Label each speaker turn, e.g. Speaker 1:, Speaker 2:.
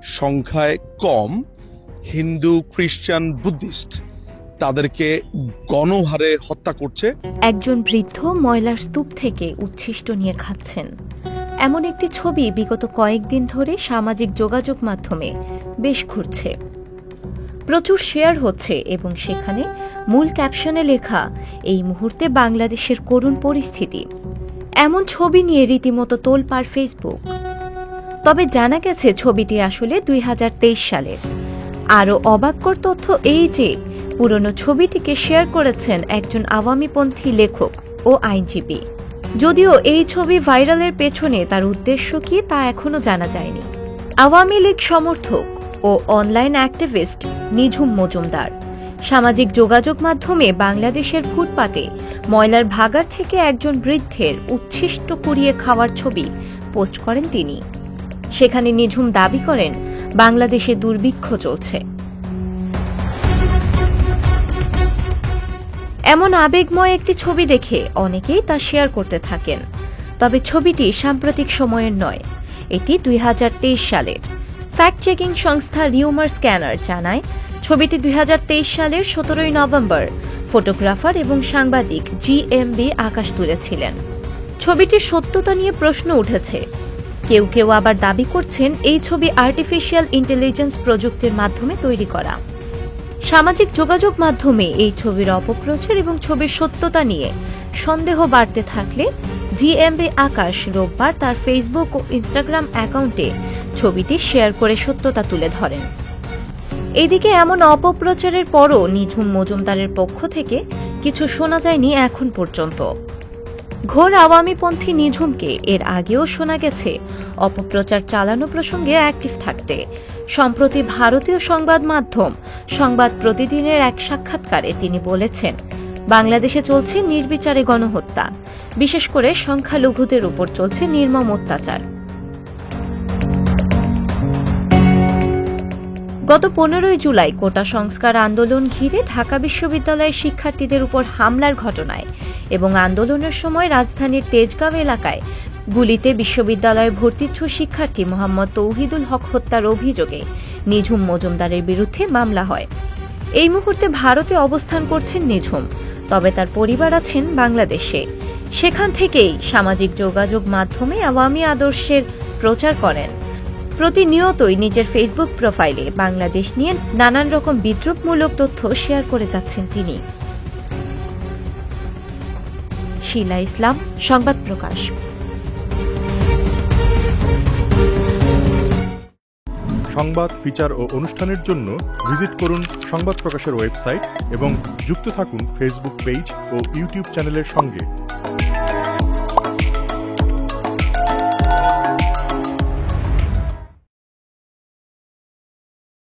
Speaker 1: সংখ্যায় কম হিন্দু, খ্রিস্টান, বুদ্ধিস্ট তাদেরকে গণহারে হত্যা করছে।
Speaker 2: একজন বৃদ্ধ ময়লার স্তূপ থেকে উচ্ছিষ্ট নিয়ে খাচ্ছেন, এমন একটি ছবি বিগত কয়েকদিন ধরে সামাজিক যোগাযোগ মাধ্যমে বেশ ঘুরছে। প্রচুর শেয়ার হচ্ছে এবং সেখানে মূল ক্যাপশনে লেখা, এই মুহূর্তে বাংলাদেশের করুণ পরিস্থিতি। এমন ছবি নিয়ে রীতিমতো তোলপাড় ফেসবুক। তবে জানা গেছে ছবিটি আসলে 2023 সালের। আরও অবাককর তথ্য এই যে পুরনো ছবিটিকে শেয়ার করেছেন একজন আওয়ামীপন্থী লেখক ও আইনজীবী। যদিও এই ছবি ভাইরালের পেছনে তার উদ্দেশ্য কি তা এখনও জানা যায়নি। আওয়ামী লীগ সমর্থক ও অনলাইন অ্যাক্টিভিস্ট নিঝুম মজুমদার সামাজিক যোগাযোগ মাধ্যমে বাংলাদেশের ফুটপাতে ময়লার ভাগাড় থেকে একজন বৃদ্ধের উচ্ছিষ্ট কুড়িয়ে খাওয়ার ছবি পোস্ট করেন তিনি। সেখানে নিঝুম দাবি করেন বাংলাদেশে দুর্ভিক্ষ চলছে। এমন আবেগময় একটি ছবি দেখে অনেকেই তা শেয়ার করতে থাকেন। তবে ছবিটি সাম্প্রতিক সময়ের নয়, এটি 2023 সালের। ফ্যাক্ট চেকিং সংস্থা রিউমার স্ক্যানার জানায়, ছবিটি 2023 সালের 17 নভেম্বর ফটোগ্রাফার এবং সাংবাদিক GMB আকাশ তুলেছিলেন। ছবিটির সত্যতা নিয়ে প্রশ্ন উঠেছে। কেউ কেউ আবার দাবি করছেন এই ছবি আর্টিফিশিয়াল ইন্টেলিজেন্স প্রযুক্তির মাধ্যমে তৈরি করা। সামাজিক যোগাযোগ মাধ্যমে এই ছবির অপপ্রচার এবং ছবির সত্যতা নিয়ে সন্দেহ বাড়তে থাকলে GMB আকাশ রোববার তার ফেসবুক ও ইনস্টাগ্রাম অ্যাকাউন্টে ছবিটি শেয়ার করে সত্যতা তুলে ধরেন। এদিকে এমন অপপ্রচারের পরও নিঝুম মজুমদারের পক্ষ থেকে কিছু শোনা যায়নি এখন পর্যন্ত। ঘোর আওয়ামীপন্থী নিঝুমকে এর আগেও শোনা গেছে অপপ্রচার চালানো প্রসঙ্গে অ্যাক্টিভ থাকতে। সম্প্রতি ভারতীয় সংবাদ মাধ্যম সংবাদ প্রতিদিনের এক সাক্ষাৎকারে তিনি বলেছেন, বাংলাদেশে চলছে নির্বিচারে গণহত্যা, বিশেষ করে সংখ্যালঘুদের উপর চলছে নির্মম অত্যাচার। গত 15 জুলাই কোটা সংস্কার আন্দোলন ঘিরে ঢাকা বিশ্ববিদ্যালয়ের শিক্ষার্থীদের উপর হামলার ঘটনায় এবং আন্দোলনের সময় রাজধানীর তেজগাঁও এলাকায় গুলিতে বিশ্ববিদ্যালয়ে ভর্তিচ্ছু শিক্ষার্থী মোহাম্মদ তৌহিদুল হক হত্যার অভিযোগে নিঝুম মজুমদারের বিরুদ্ধে মামলা হয়। এই মুহূর্তে ভারতে অবস্থান করছেন নিঝুম, তবে তার পরিবার আছেন বাংলাদেশে। সেখান থেকেই সামাজিক যোগাযোগ মাধ্যমে আওয়ামী আদর্শের প্রচার করেন। প্রতিনিয়তই নিজের ফেসবুক প্রোফাইলে বাংলাদেশ নিয়ে নানান রকম বিদ্রূপমূলক তথ্য শেয়ার করে যাচ্ছেন তিনি। শিলা ইসলাম, সংবাদ প্রকাশ।
Speaker 3: সংবাদ, ফিচার ও অনুষ্ঠানের জন্য ভিজিট করুন সংবাদ প্রকাশের ওয়েবসাইট এবং যুক্ত থাকুন ফেসবুক পেজ ও ইউটিউব চ্যানেলের সঙ্গে।